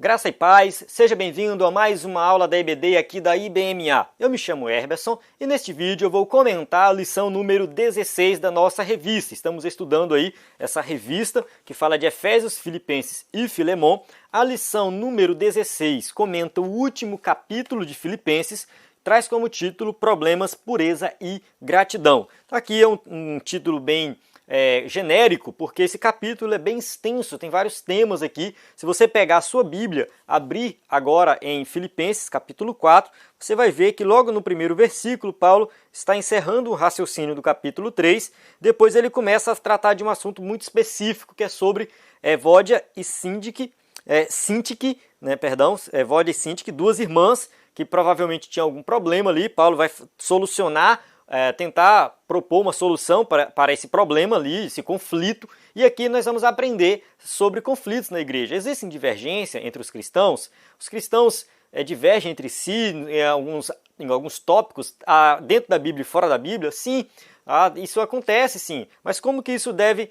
Graça e paz, seja bem-vindo a mais uma aula da EBD aqui da IBMA. Eu me chamo Herberson e neste vídeo eu vou comentar a lição número 16 da nossa revista. Estamos estudando aí essa revista que fala de Efésios, Filipenses e Filemon. A lição número 16 comenta o último capítulo de Filipenses, traz como título Problemas, Pureza e Gratidão. Então aqui é um título bem genérico, porque esse capítulo é bem extenso, tem vários temas aqui. Se você pegar a sua Bíblia, abrir agora em Filipenses, capítulo 4, você vai ver que logo no primeiro versículo, Paulo está encerrando o raciocínio do capítulo 3, depois ele começa a tratar de um assunto muito específico, que é sobre Evódia e Síntique, Evódia e Síntique, duas irmãs que provavelmente tinham algum problema ali. Paulo vai solucionar, tentar propor uma solução para esse problema ali, esse conflito. E aqui nós vamos aprender sobre conflitos na igreja. Existem divergência entre os cristãos divergem entre si em alguns tópicos, dentro da Bíblia e fora da Bíblia, sim. Isso acontece, sim. Mas como que isso deve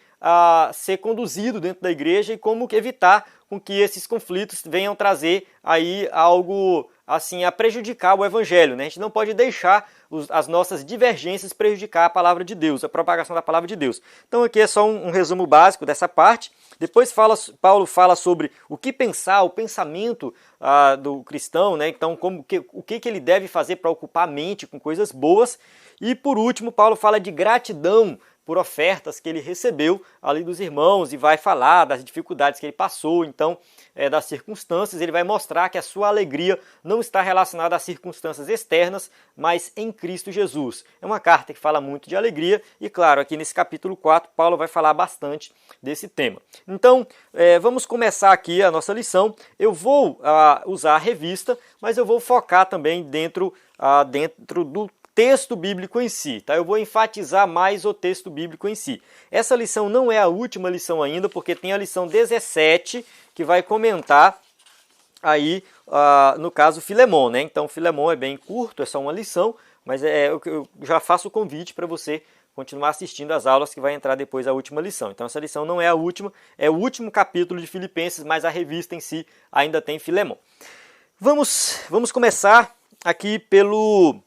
ser conduzido dentro da igreja e como que evitar com que esses conflitos venham trazer aí algo assim a prejudicar o evangelho, né? A gente não pode deixar as nossas divergências prejudicar a palavra de Deus, a propagação da palavra de Deus. Então aqui é só um resumo básico dessa parte. Depois Paulo fala sobre o que pensar, o pensamento do cristão, né? Então o que ele deve fazer para ocupar a mente com coisas boas. E por último, Paulo fala de gratidão por ofertas que ele recebeu ali dos irmãos e vai falar das dificuldades que ele passou, então das circunstâncias. Ele vai mostrar que a sua alegria não está relacionada às circunstâncias externas, mas em Cristo Jesus. É uma carta que fala muito de alegria e, claro, aqui nesse capítulo 4, Paulo vai falar bastante desse tema. Então, vamos começar aqui a nossa lição. Eu vou usar a revista, mas eu vou focar também dentro do texto bíblico em si, tá? Eu vou enfatizar mais o texto bíblico em si. Essa lição não é a última lição ainda, porque tem a lição 17, que vai comentar aí, no caso, Filemon, né? Então, Filemon é bem curto, é só uma lição, mas eu já faço o convite para você continuar assistindo as aulas que vai entrar depois da última lição. Então, essa lição não é a última, é o último capítulo de Filipenses, mas a revista em si ainda tem Filemon. Vamos começar aqui pelo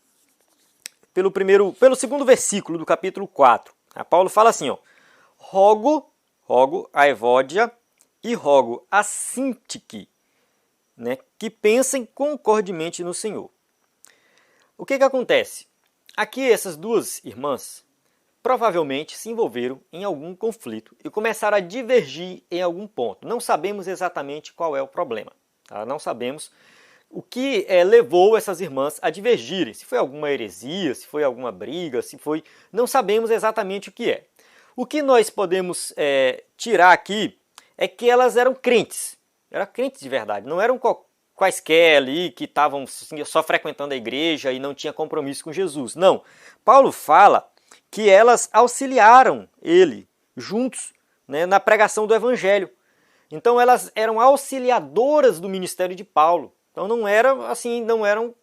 segundo versículo do capítulo 4. Paulo fala assim, rogo a Evódia e rogo a Síntique, né, que pensem concordemente no Senhor. O que acontece? Aqui essas duas irmãs provavelmente se envolveram em algum conflito e começaram a divergir em algum ponto. Não sabemos exatamente qual é o problema. Tá? Não sabemos o que levou essas irmãs a divergirem. Se foi alguma heresia, se foi alguma briga, não sabemos exatamente o que é. O que nós podemos tirar aqui é que elas eram crentes de verdade, não eram quaisquer ali que estavam só frequentando a igreja e não tinha compromisso com Jesus. Não, Paulo fala que elas auxiliaram ele juntos, né, na pregação do evangelho. Então elas eram auxiliadoras do ministério de Paulo. Então não eram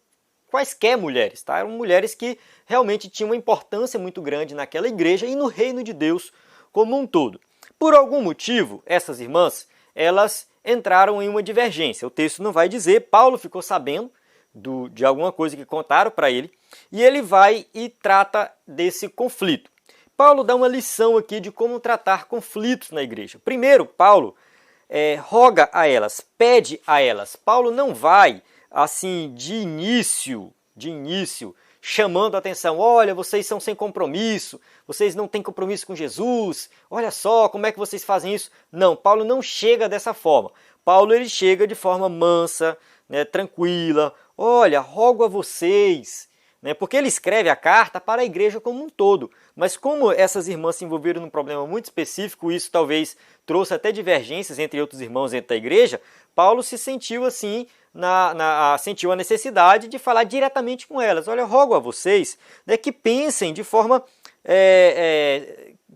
quaisquer mulheres, tá? Eram mulheres que realmente tinham uma importância muito grande naquela igreja e no reino de Deus como um todo. Por algum motivo, essas irmãs, elas entraram em uma divergência. O texto não vai dizer, Paulo ficou sabendo de alguma coisa que contaram para ele, e ele vai e trata desse conflito. Paulo dá uma lição aqui de como tratar conflitos na igreja. Primeiro, Paulo roga a elas, pede a elas. Paulo não vai, assim, de início, chamando a atenção. Olha, vocês são sem compromisso, vocês não têm compromisso com Jesus, olha só como é que vocês fazem isso. Não, Paulo não chega dessa forma. Paulo ele chega de forma mansa, né, tranquila. Olha, rogo a vocês, né, porque ele escreve a carta para a igreja como um todo. Mas como essas irmãs se envolveram num problema muito específico, isso talvez trouxe até divergências entre outros irmãos dentro da igreja, Paulo se sentiu assim, sentiu a necessidade de falar diretamente com elas. Olha, eu rogo a vocês, né, que pensem de forma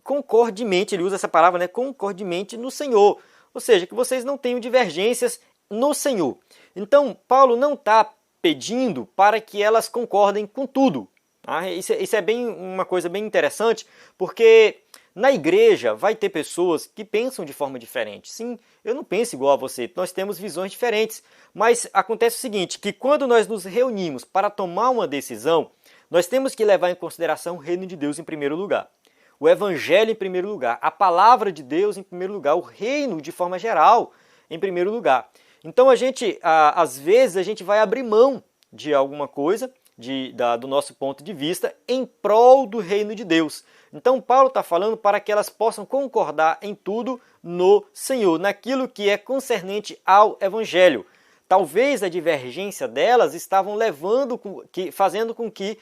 concordemente, ele usa essa palavra, né, concordemente no Senhor. Ou seja, que vocês não tenham divergências no Senhor. Então, Paulo não está pedindo para que elas concordem com tudo. Tá? Isso é uma coisa bem interessante, porque Na igreja vai ter pessoas que pensam de forma diferente. Sim, eu não penso igual a você, nós temos visões diferentes. Mas acontece o seguinte, que quando nós nos reunimos para tomar uma decisão, nós temos que levar em consideração o reino de Deus em primeiro lugar. O evangelho em primeiro lugar, a palavra de Deus em primeiro lugar, o reino de forma geral em primeiro lugar. Então às vezes a gente vai abrir mão de alguma coisa, do nosso ponto de vista, em prol do reino de Deus. Então Paulo está falando para que elas possam concordar em tudo no Senhor, naquilo que é concernente ao Evangelho. Talvez a divergência delas estavam fazendo com que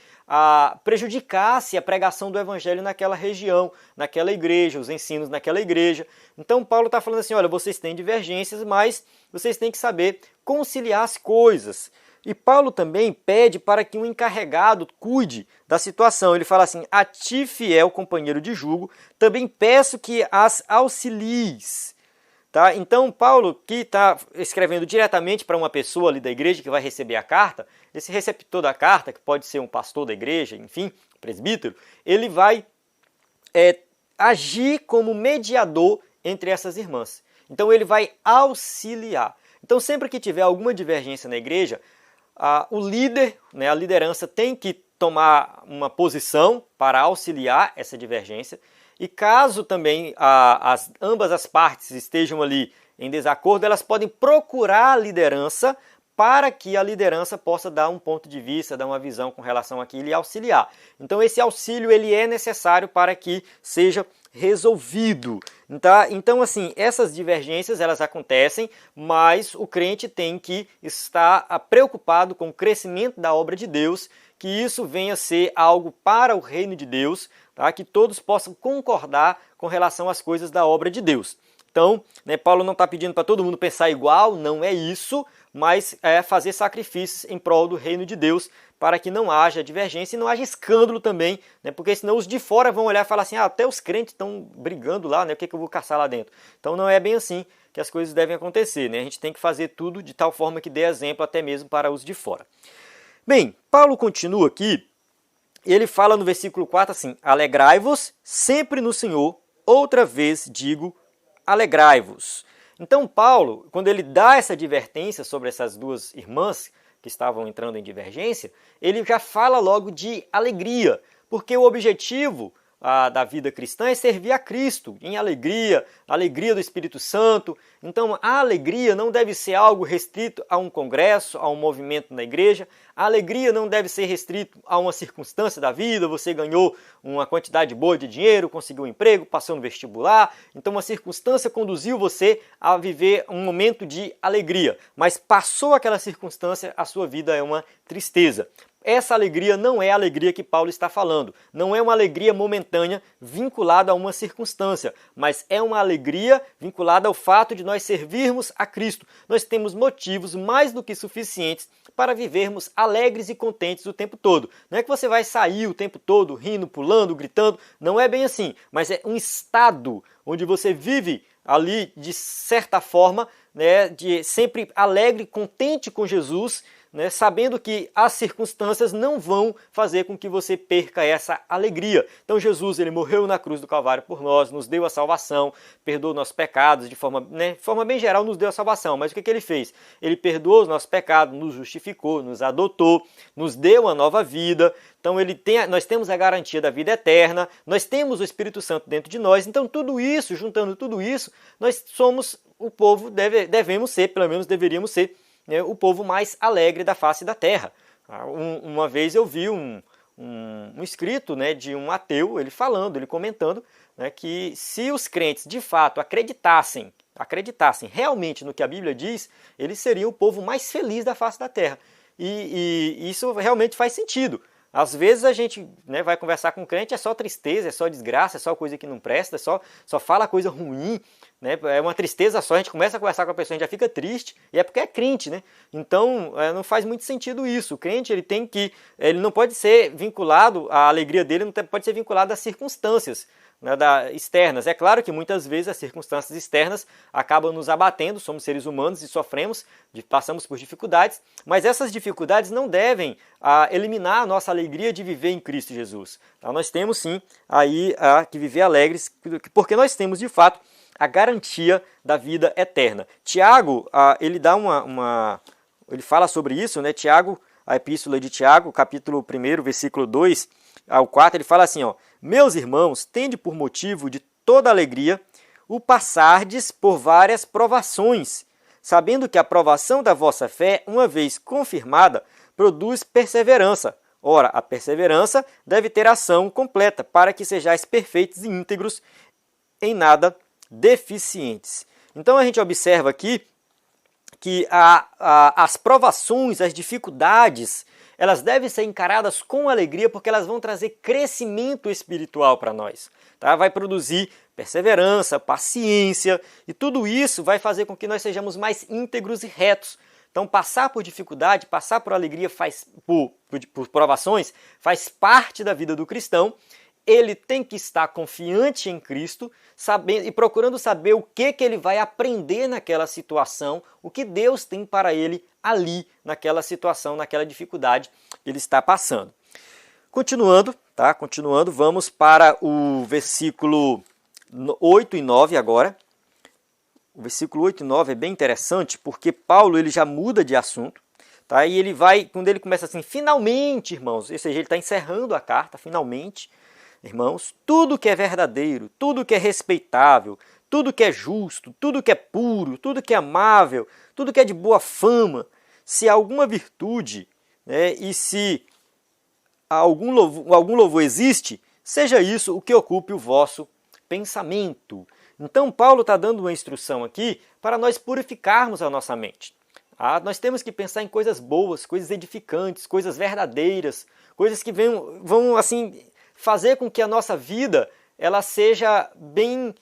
prejudicasse a pregação do Evangelho naquela região, naquela igreja, os ensinos naquela igreja. Então Paulo está falando assim, olha, vocês têm divergências, mas vocês têm que saber conciliar as coisas. E Paulo também pede para que um encarregado cuide da situação. Ele fala assim, a ti, fiel companheiro de jugo, também peço que as auxilies. Tá? Então Paulo, que está escrevendo diretamente para uma pessoa ali da igreja que vai receber a carta, esse receptor da carta, que pode ser um pastor da igreja, enfim, presbítero, ele vai agir como mediador entre essas irmãs. Então ele vai auxiliar. Então sempre que tiver alguma divergência na igreja, o líder, né, a liderança tem que tomar uma posição para auxiliar essa divergência e caso também ambas as partes estejam ali em desacordo, elas podem procurar a liderança para que a liderança possa dar um ponto de vista, dar uma visão com relação àquilo e auxiliar. Então esse auxílio ele é necessário para que seja resolvido. Tá? Então, assim, essas divergências elas acontecem, mas o crente tem que estar preocupado com o crescimento da obra de Deus, que isso venha a ser algo para o reino de Deus, tá? Que todos possam concordar com relação às coisas da obra de Deus. Então, né, Paulo não está pedindo para todo mundo pensar igual, não é isso, mas é fazer sacrifícios em prol do reino de Deus, para que não haja divergência e não haja escândalo também, né? Porque senão os de fora vão olhar e falar assim, até os crentes estão brigando lá, né? O que eu vou caçar lá dentro? Então não é bem assim que as coisas devem acontecer, né? A gente tem que fazer tudo de tal forma que dê exemplo até mesmo para os de fora. Bem, Paulo continua aqui, ele fala no versículo 4 assim, alegrai-vos sempre no Senhor, outra vez digo, alegrai-vos. Então Paulo, quando ele dá essa advertência sobre essas duas irmãs que estavam entrando em divergência, ele já fala logo de alegria, porque o objetivo da vida cristã é servir a Cristo em alegria, alegria do Espírito Santo. Então a alegria não deve ser algo restrito a um congresso, a um movimento na igreja. A alegria não deve ser restrito a uma circunstância da vida, você ganhou uma quantidade boa de dinheiro, conseguiu um emprego, passou no vestibular, então uma circunstância conduziu você a viver um momento de alegria, mas passou aquela circunstância, a sua vida é uma tristeza. Essa alegria não é a alegria que Paulo está falando, não é uma alegria momentânea vinculada a uma circunstância, mas é uma alegria vinculada ao fato de nós servirmos a Cristo. Nós temos motivos mais do que suficientes para vivermos alegres e contentes o tempo todo. Não é que você vai sair o tempo todo rindo, pulando, gritando, não é bem assim, mas é um estado onde você vive ali de certa forma, né, de sempre alegre, contente com Jesus, né, sabendo que as circunstâncias não vão fazer com que você perca essa alegria. Então Jesus ele morreu na cruz do Calvário por nós, nos deu a salvação, perdoou nossos pecados, de forma bem geral nos deu a salvação. Mas o que ele fez? Ele perdoou os nossos pecados, nos justificou, nos adotou, nos deu uma nova vida. Então nós temos a garantia da vida eterna, nós temos o Espírito Santo dentro de nós. Então tudo isso, juntando tudo isso, nós somos o povo, devemos ser, pelo menos deveríamos ser, o povo mais alegre da face da terra. Uma vez eu vi um escrito, né, de um ateu, ele comentando, né, que se os crentes de fato acreditassem realmente no que a Bíblia diz, eles seriam o povo mais feliz da face da terra. E isso realmente faz sentido. Às vezes a gente, né, vai conversar com o crente, é só tristeza, é só desgraça, é só coisa que não presta, só fala coisa ruim, né, é uma tristeza só, a gente começa a conversar com a pessoa, a gente já fica triste, e é porque é crente, né? Então não faz muito sentido isso. O crente ele não pode ser vinculado, a alegria dele não pode ser vinculada às circunstâncias, né, externas. É claro que muitas vezes as circunstâncias externas acabam nos abatendo, somos seres humanos e sofremos, passamos por dificuldades, mas essas dificuldades não devem eliminar a nossa alegria de viver em Cristo Jesus. Então, nós temos sim aí que viver alegres, porque nós temos de fato a garantia da vida eterna. Tiago, ele dá ele fala sobre isso, né? Tiago, a epístola de Tiago, capítulo 1, versículo 2 ao 4, ele fala assim, ó: meus irmãos, tende por motivo de toda alegria o passardes por várias provações, sabendo que a provação da vossa fé, uma vez confirmada, produz perseverança. Ora, a perseverança deve ter ação completa, para que sejais perfeitos e íntegros, em nada deficientes. Então a gente observa aqui que as provações, as dificuldades, elas devem ser encaradas com alegria, porque elas vão trazer crescimento espiritual para nós. Tá? Vai produzir perseverança, paciência, e tudo isso vai fazer com que nós sejamos mais íntegros e retos. Então, passar por dificuldade, passar por alegria, por provações, faz parte da vida do cristão. Ele tem que estar confiante em Cristo, sabendo e procurando saber o que ele vai aprender naquela situação, o que Deus tem para ele ali, naquela situação, naquela dificuldade que ele está passando. Continuando, tá? Continuando, vamos para o versículo 8 e 9 agora. O versículo 8 e 9 é bem interessante, porque Paulo ele já muda de assunto, tá? E ele vai, quando ele começa assim, finalmente, irmãos, ou seja, ele está encerrando a carta, finalmente, irmãos, tudo que é verdadeiro, tudo que é respeitável, tudo que é justo, tudo que é puro, tudo que é amável, tudo que é de boa fama, se há alguma virtude, né, e se algum louvor existe, seja isso o que ocupe o vosso pensamento. Então Paulo está dando uma instrução aqui para nós purificarmos a nossa mente. Nós temos que pensar em coisas boas, coisas edificantes, coisas verdadeiras, coisas que vão assim fazer com que a nossa vida ela seja bem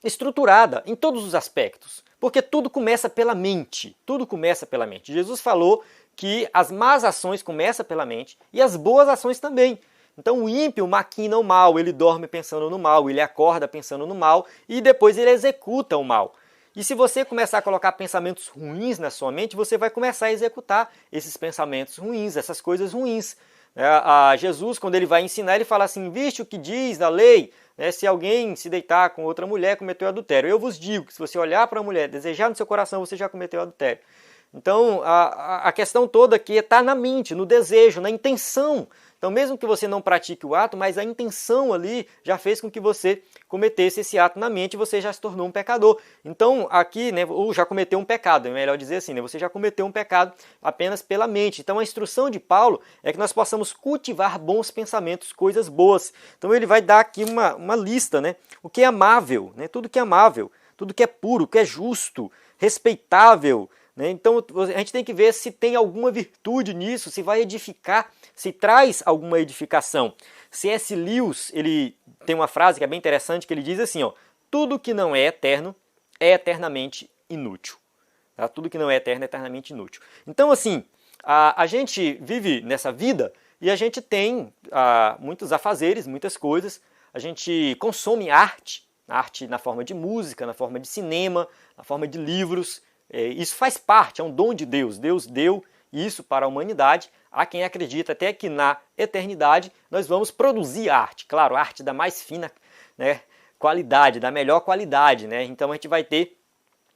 estruturada em todos os aspectos. Porque tudo começa pela mente. Tudo começa pela mente. Jesus falou que as más ações começam pela mente e as boas ações também. Então o ímpio maquina o mal, ele dorme pensando no mal, ele acorda pensando no mal e depois ele executa o mal. E se você começar a colocar pensamentos ruins na sua mente, você vai começar a executar esses pensamentos ruins, essas coisas ruins. Jesus, quando ele vai ensinar, ele fala assim, viste o que diz da lei, né, se alguém se deitar com outra mulher, cometeu adultério. Eu vos digo que se você olhar para a mulher, desejar no seu coração, você já cometeu adultério. Então, a questão toda aqui está na mente, no desejo, na intenção. Então, mesmo que você não pratique o ato, mas a intenção ali já fez com que você cometesse esse ato na mente e você já se tornou um pecador. Então, aqui, né, ou já cometeu um pecado, é melhor dizer assim, né, você já cometeu um pecado apenas pela mente. Então, a instrução de Paulo é que nós possamos cultivar bons pensamentos, coisas boas. Então, ele vai dar aqui uma lista, né, o que é amável, né, tudo que é amável, tudo que é puro, que é justo, respeitável. Então, a gente tem que ver se tem alguma virtude nisso, se vai edificar, se traz alguma edificação. C.S. Lewis, ele tem uma frase que é bem interessante, que ele diz assim, ó, tudo que não é eterno é eternamente inútil. Tá? Tudo que não é eterno é eternamente inútil. Então, assim, a gente vive nessa vida e a gente tem muitos afazeres, muitas coisas. A gente consome arte na forma de música, na forma de cinema, na forma de livros. Isso faz parte, é um dom de Deus. Deus deu isso para a humanidade. Há quem acredita até que na eternidade nós vamos produzir arte. Claro, arte da mais fina, né, qualidade, da melhor qualidade. Né? Então a gente vai ter,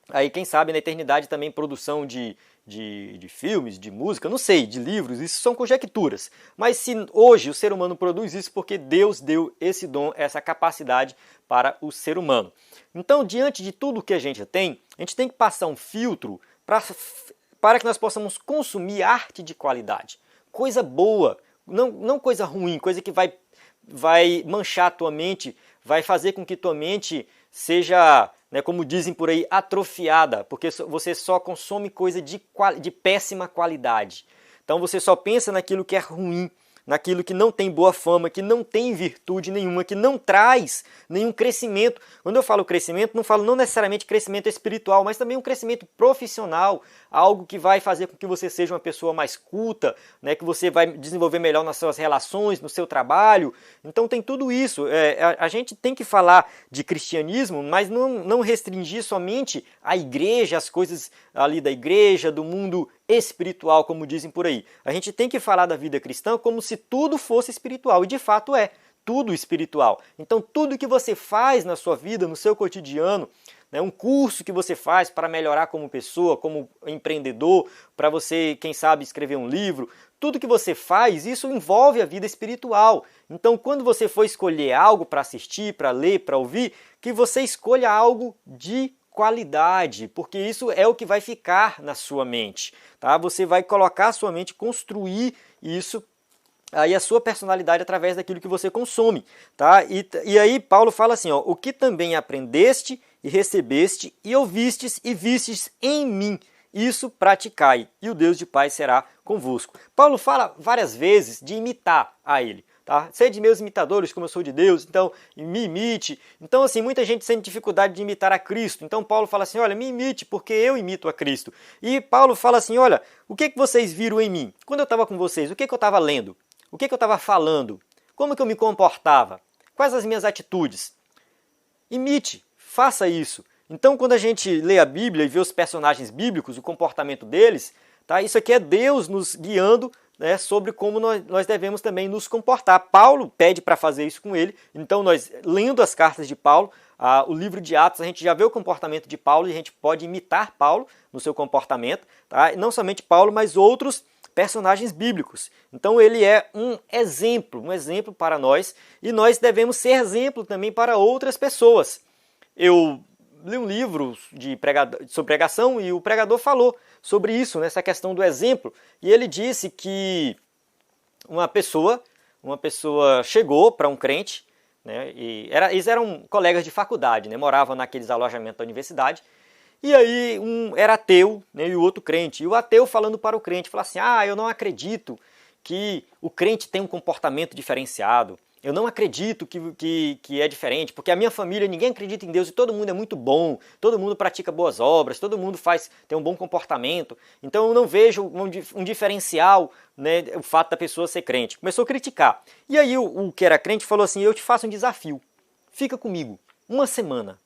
aí quem sabe na eternidade também produção de filmes, de música, não sei, de livros, isso são conjecturas. Mas se hoje o ser humano produz isso porque Deus deu esse dom, essa capacidade para o ser humano. Então, diante de tudo que a gente tem que passar um filtro para que nós possamos consumir arte de qualidade. Coisa boa, não coisa ruim, coisa que vai manchar a tua mente, vai fazer com que tua mente seja, né, como dizem por aí, atrofiada, porque você só consome coisa de péssima qualidade. Então você só pensa naquilo que é ruim, naquilo que não tem boa fama, que não tem virtude nenhuma, que não traz nenhum crescimento. Quando eu falo crescimento, não falo não necessariamente crescimento espiritual, mas também um crescimento profissional, algo que vai fazer com que você seja uma pessoa mais culta, né, que você vai desenvolver melhor nas suas relações, no seu trabalho. Então tem tudo isso. A gente tem que falar de cristianismo, mas não restringir somente a igreja, as coisas ali da igreja, do mundo espiritual, como dizem por aí. A gente tem que falar da vida cristã como se tudo fosse espiritual, e de fato é tudo espiritual. Então tudo que você faz na sua vida, no seu cotidiano, né, um curso que você faz para melhorar como pessoa, como empreendedor, para você, quem sabe, escrever um livro, tudo que você faz, isso envolve a vida espiritual. Então quando você for escolher algo para assistir, para ler, para ouvir, que você escolha algo de qualidade, porque isso é o que vai ficar na sua mente, tá? Você vai colocar a sua mente, construir isso, aí a sua personalidade através daquilo que você consome, tá? E aí Paulo fala assim, ó, o que também aprendeste e recebeste e ouvistes e vistes em mim, isso praticai, e o Deus de paz será convosco. Paulo fala várias vezes de imitar a ele. Tá? Sede meus imitadores, como eu sou de Deus, então me imite. Então, assim, muita gente sente dificuldade de imitar a Cristo. Então, Paulo fala assim, olha, me imite, porque eu imito a Cristo. E Paulo fala assim, olha, o que vocês viram em mim? Quando eu estava com vocês, o que eu estava lendo? O que eu estava falando? Como que eu me comportava? Quais as minhas atitudes? Imite, faça isso. Então, quando a gente lê a Bíblia e vê os personagens bíblicos, o comportamento deles, tá? Isso aqui é Deus nos guiando, né, sobre como nós devemos também nos comportar. Paulo pede para fazer isso com ele, então nós, lendo as cartas de Paulo, o livro de Atos, a gente já vê o comportamento de Paulo e a gente pode imitar Paulo no seu comportamento, tá? E não somente Paulo, mas outros personagens bíblicos. Então ele é um exemplo para nós, e nós devemos ser exemplo também para outras pessoas. Eu li um livro sobre pregação e o pregador falou sobre isso, nessa questão do exemplo, e ele disse que uma pessoa chegou para um crente, né, eles eram colegas de faculdade, né, moravam naqueles alojamentos da universidade, e aí um era ateu, né, e o outro crente, e o ateu falando para o crente, falou assim, eu não acredito que o crente tem um comportamento diferenciado, eu não acredito que é diferente, porque a minha família, ninguém acredita em Deus e todo mundo é muito bom, todo mundo pratica boas obras, todo mundo tem um bom comportamento, então eu não vejo um diferencial, né, o fato da pessoa ser crente. Começou a criticar. E aí o que era crente falou assim, eu te faço um desafio, fica comigo, uma semana,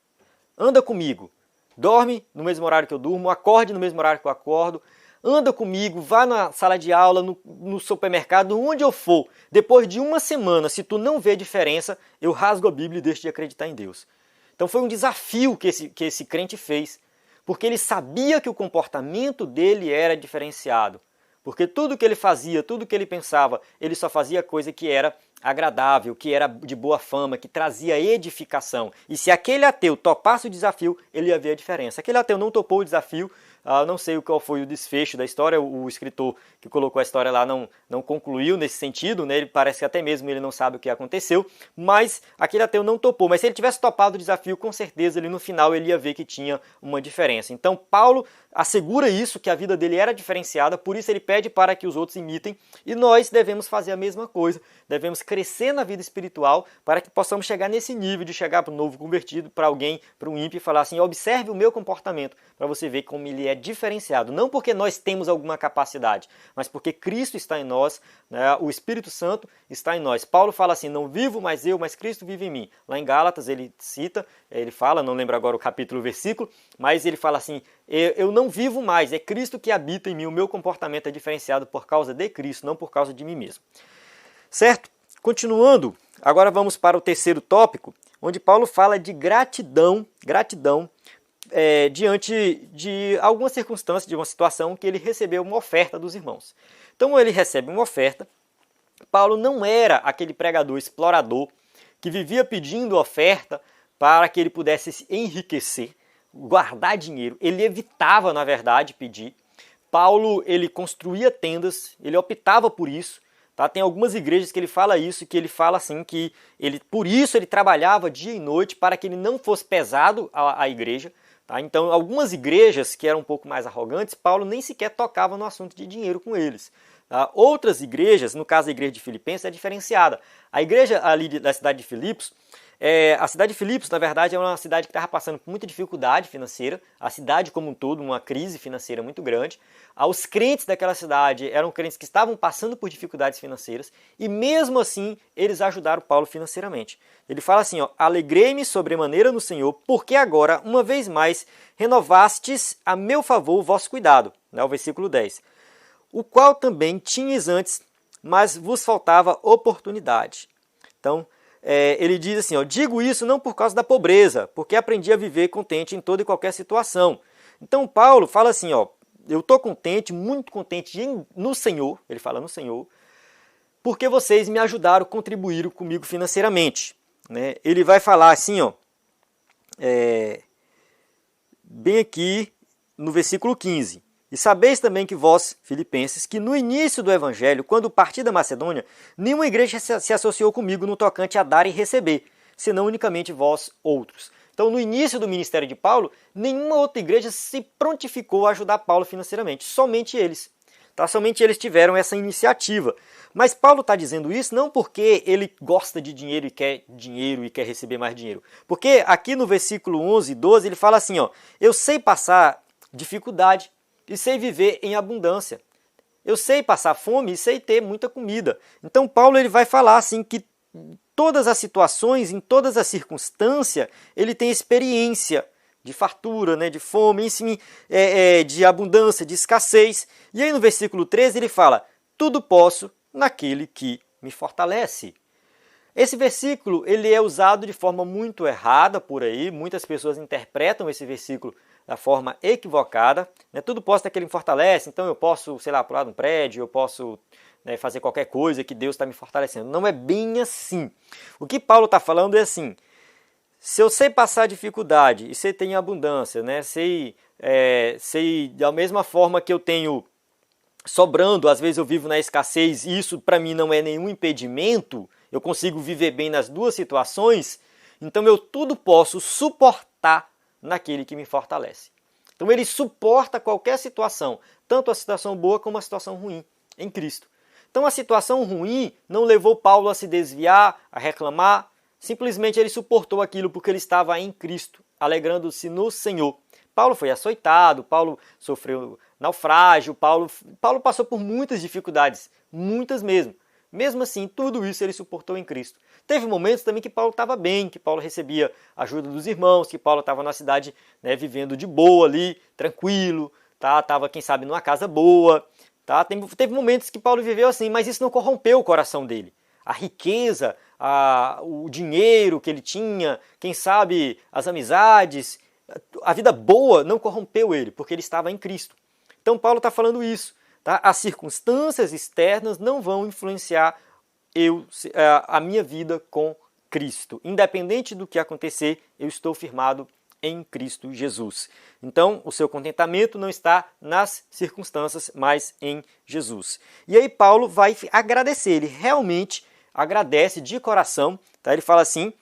anda comigo, dorme no mesmo horário que eu durmo, acorde no mesmo horário que eu acordo, anda comigo, vá na sala de aula, no supermercado, onde eu for. Depois de uma semana, se tu não vê diferença, eu rasgo a Bíblia e deixo de acreditar em Deus. Então foi um desafio que esse crente fez, porque ele sabia que o comportamento dele era diferenciado. Porque tudo que ele fazia, tudo que ele pensava, ele só fazia coisa que era agradável, que era de boa fama, que trazia edificação. E se aquele ateu topasse o desafio, ele ia ver a diferença. Aquele ateu não topou o desafio, não sei qual foi o desfecho da história, o escritor que colocou a história lá não concluiu nesse sentido, né? Ele parece que até mesmo ele não sabe o que aconteceu, mas aquele ateu não topou. Mas se ele tivesse topado o desafio, com certeza no final ele ia ver que tinha uma diferença. Então Paulo assegura isso, que a vida dele era diferenciada, por isso ele pede para que os outros imitem, e nós devemos fazer a mesma coisa, devemos crescer na vida espiritual para que possamos chegar nesse nível de chegar para um novo convertido, para alguém, para um ímpio e falar assim, observe o meu comportamento, para você ver como ele é diferenciado, não porque nós temos alguma capacidade, mas porque Cristo está em nós, né, o Espírito Santo está em nós. Paulo fala assim, não vivo mais eu, mas Cristo vive em mim. Lá em Gálatas ele cita, ele fala, não lembro agora o capítulo, o versículo, mas ele fala assim, eu não vivo mais, é Cristo que habita em mim, o meu comportamento é diferenciado por causa de Cristo, não por causa de mim mesmo. Certo? Continuando, agora vamos para o terceiro tópico, onde Paulo fala de gratidão diante de alguma circunstância, de uma situação que ele recebeu uma oferta dos irmãos. Então ele recebe uma oferta. Paulo não era aquele pregador explorador que vivia pedindo oferta para que ele pudesse se enriquecer, guardar dinheiro. Ele evitava, na verdade, pedir. Paulo, ele construía tendas, ele optava por isso. Tá? Tem algumas igrejas que ele fala isso, que ele fala assim, que por isso ele trabalhava dia e noite para que ele não fosse pesado à igreja. Tá? Então, algumas igrejas que eram um pouco mais arrogantes, Paulo nem sequer tocava no assunto de dinheiro com eles. Tá? Outras igrejas, no caso da igreja de Filipenses, é diferenciada. A igreja ali da cidade de Filipos, a cidade de Filipos, na verdade, é uma cidade que estava passando por muita dificuldade financeira, a cidade como um todo, uma crise financeira muito grande. Os crentes daquela cidade eram crentes que estavam passando por dificuldades financeiras e mesmo assim eles ajudaram Paulo financeiramente. Ele fala assim, ó, alegrei-me sobremaneira no Senhor, porque agora, uma vez mais, renovastes a meu favor o vosso cuidado. Né, o versículo 10. O qual também tinhas antes, mas vos faltava oportunidade. Então, ele diz assim, ó, digo isso não por causa da pobreza, porque aprendi a viver contente em toda e qualquer situação. Então Paulo fala assim, ó, eu estou contente, muito contente no Senhor, ele fala no Senhor, porque vocês me ajudaram, contribuíram comigo financeiramente. Né? Ele vai falar assim, ó, bem aqui no versículo 15. E sabeis também que vós, filipenses, que no início do evangelho, quando parti da Macedônia, nenhuma igreja se associou comigo no tocante a dar e receber, senão unicamente vós outros. Então, no início do ministério de Paulo, nenhuma outra igreja se prontificou a ajudar Paulo financeiramente, somente eles. Tá? Somente eles tiveram essa iniciativa. Mas Paulo está dizendo isso não porque ele gosta de dinheiro e quer receber mais dinheiro. Porque aqui no versículo 11 e 12 ele fala assim, ó, eu sei passar dificuldade, e sei viver em abundância. Eu sei passar fome e sei ter muita comida. Então Paulo ele vai falar assim que em todas as situações, em todas as circunstâncias, ele tem experiência de fartura, né, de fome, enfim, de abundância, de escassez. E aí no versículo 13 ele fala, tudo posso naquele que me fortalece. Esse versículo ele é usado de forma muito errada por aí, muitas pessoas interpretam esse versículo da forma equivocada, né? Tudo posso naquele que me fortalece, então eu posso, sei lá, pular de um prédio, eu posso, né, fazer qualquer coisa que Deus está me fortalecendo. Não é bem assim. O que Paulo está falando é assim, se eu sei passar dificuldade e sei ter abundância, né, sei da mesma forma que eu tenho sobrando, às vezes eu vivo na escassez e isso para mim não é nenhum impedimento, eu consigo viver bem nas duas situações, então eu tudo posso suportar naquele que me fortalece. Então ele suporta qualquer situação, tanto a situação boa como a situação ruim, em Cristo. Então a situação ruim não levou Paulo a se desviar, a reclamar, simplesmente ele suportou aquilo porque ele estava em Cristo, alegrando-se no Senhor. Paulo foi açoitado, Paulo sofreu naufrágio, Paulo passou por muitas dificuldades, muitas mesmo. Mesmo assim, tudo isso ele suportou em Cristo. Teve momentos também que Paulo estava bem, que Paulo recebia ajuda dos irmãos, que Paulo estava na cidade, né, vivendo de boa ali, tranquilo, tá? Estava, quem sabe, numa casa boa. Tá? Teve momentos que Paulo viveu assim, mas isso não corrompeu o coração dele. A riqueza, o dinheiro que ele tinha, quem sabe as amizades, a vida boa não corrompeu ele, porque ele estava em Cristo. Então Paulo está falando isso. Tá? As circunstâncias externas não vão influenciar a minha vida com Cristo. Independente do que acontecer, eu estou firmado em Cristo Jesus. Então, o seu contentamento não está nas circunstâncias, mas em Jesus. E aí Paulo vai agradecer, ele realmente agradece de coração. Tá? Ele fala assim,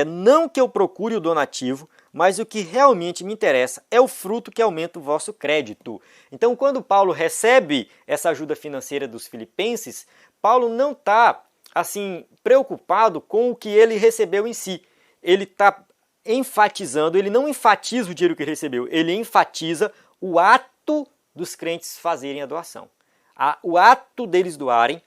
não que eu procure o donativo, mas o que realmente me interessa é o fruto que aumenta o vosso crédito. Então, quando Paulo recebe essa ajuda financeira dos filipenses, Paulo não está assim preocupado com o que ele recebeu em si. Ele está enfatizando, ele não enfatiza o dinheiro que ele recebeu, ele enfatiza o ato dos crentes fazerem a doação. O ato deles doarem,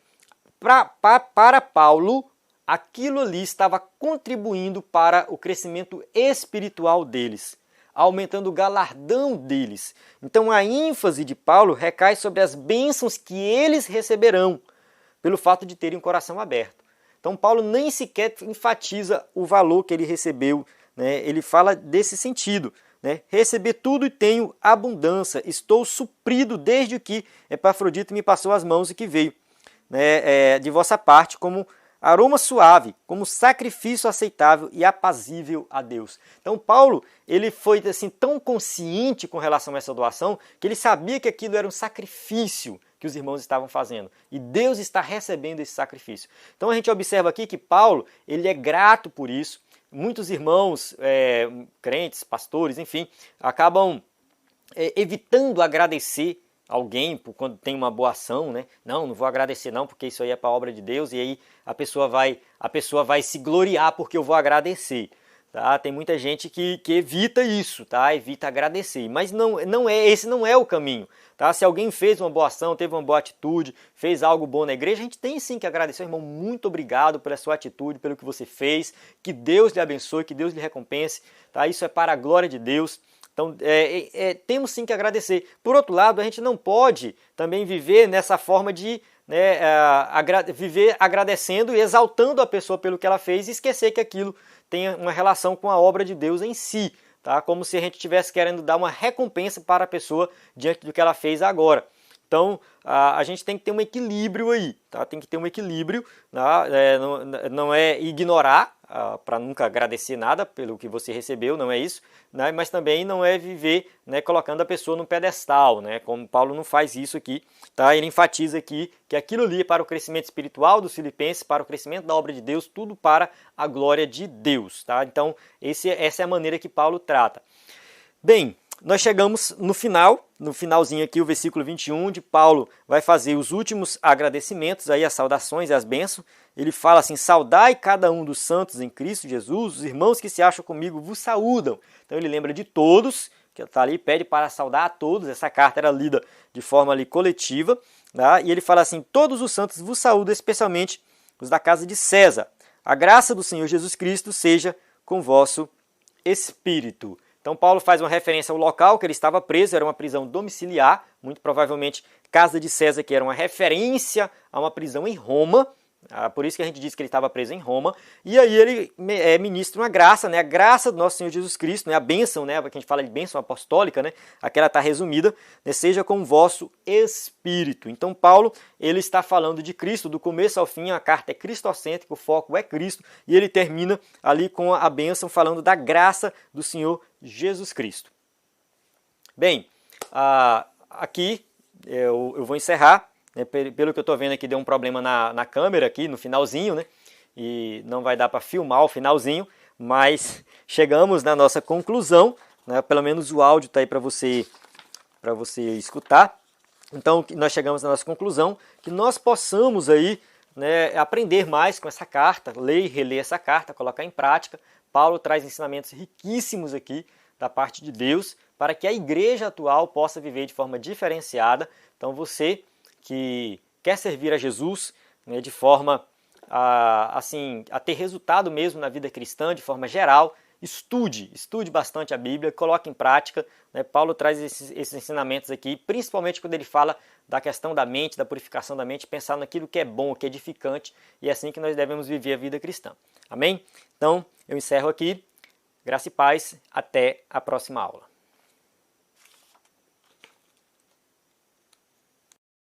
para Paulo, aquilo ali estava contribuindo para o crescimento espiritual deles, aumentando o galardão deles. Então a ênfase de Paulo recai sobre as bênçãos que eles receberão, pelo fato de terem um coração aberto. Então Paulo nem sequer enfatiza o valor que ele recebeu, né? Ele fala desse sentido, né? Receber tudo e tenho abundância, estou suprido desde que Epafrodito me passou as mãos e que veio, né, de vossa parte como aroma suave, como sacrifício aceitável e apazível a Deus. Então Paulo, ele foi assim tão consciente com relação a essa doação, que ele sabia que aquilo era um sacrifício que os irmãos estavam fazendo. E Deus está recebendo esse sacrifício. Então a gente observa aqui que Paulo, ele é grato por isso. Muitos irmãos, crentes, pastores, enfim, acabam evitando agradecer alguém quando tem uma boa ação, né? Não vou agradecer não, porque isso aí é para a obra de Deus, e aí a pessoa vai se gloriar porque eu vou agradecer. Tá? Tem muita gente que evita isso, tá? Evita agradecer, mas esse não é o caminho. Tá? Se alguém fez uma boa ação, teve uma boa atitude, fez algo bom na igreja, a gente tem sim que agradecer, irmão, muito obrigado pela sua atitude, pelo que você fez, que Deus lhe abençoe, que Deus lhe recompense, tá? Isso é para a glória de Deus. Então, temos sim que agradecer. Por outro lado, a gente não pode também viver nessa forma de viver agradecendo e exaltando a pessoa pelo que ela fez e esquecer que aquilo tem uma relação com a obra de Deus em si, tá? Como se a gente estivesse querendo dar uma recompensa para a pessoa diante do que ela fez agora. Então, a gente tem que ter um equilíbrio aí, tá? Tem que ter um equilíbrio, tá? Não é ignorar, para nunca agradecer nada pelo que você recebeu, não é isso, né? Mas também não é viver, né, colocando a pessoa num pedestal, né? Como Paulo não faz isso aqui, tá? Ele enfatiza aqui que aquilo ali é para o crescimento espiritual dos filipenses, para o crescimento da obra de Deus, tudo para a glória de Deus, tá? Então, essa é a maneira que Paulo trata. Bem, nós chegamos no finalzinho aqui, o versículo 21, onde Paulo vai fazer os últimos agradecimentos, aí as saudações e as bênçãos. Ele fala assim: saudai cada um dos santos em Cristo Jesus, os irmãos que se acham comigo vos saúdam. Então ele lembra de todos, que está ali, pede para saudar a todos. Essa carta era lida de forma ali coletiva, tá? E ele fala assim: todos os santos vos saúdam, especialmente os da casa de César. A graça do Senhor Jesus Cristo seja com vosso espírito. Então Paulo faz uma referência ao local que ele estava preso, era uma prisão domiciliar, muito provavelmente casa de César, que era uma referência a uma prisão em Roma, por isso que a gente diz que ele estava preso em Roma, e aí ele ministra uma graça, né, a graça do nosso Senhor Jesus Cristo, né, a bênção, né, que a gente fala de bênção apostólica, né, aquela está resumida, né, seja com o vosso espírito. Então Paulo, ele está falando de Cristo, do começo ao fim, a carta é cristocêntrica, o foco é Cristo, e ele termina ali com a bênção falando da graça do Senhor Jesus Cristo. Bem, aqui eu vou encerrar. Pelo que eu estou vendo aqui, deu um problema na câmera aqui no finalzinho, né? E não vai dar para filmar o finalzinho, mas chegamos na nossa conclusão, né? Pelo menos o áudio está aí para você escutar. Então nós chegamos na nossa conclusão, que nós possamos aí, né, aprender mais com essa carta, ler e reler essa carta, colocar em prática. Paulo traz ensinamentos riquíssimos aqui da parte de Deus para que a igreja atual possa viver de forma diferenciada. Então você que quer servir a Jesus, né, de forma a ter resultado mesmo na vida cristã, de forma geral, estude bastante a Bíblia, coloque em prática, né? Paulo traz esses ensinamentos aqui, principalmente quando ele fala da questão da mente, da purificação da mente, pensar naquilo que é bom, que é edificante, e é assim que nós devemos viver a vida cristã. Amém? Então, eu encerro aqui. Graça e paz. Até a próxima aula.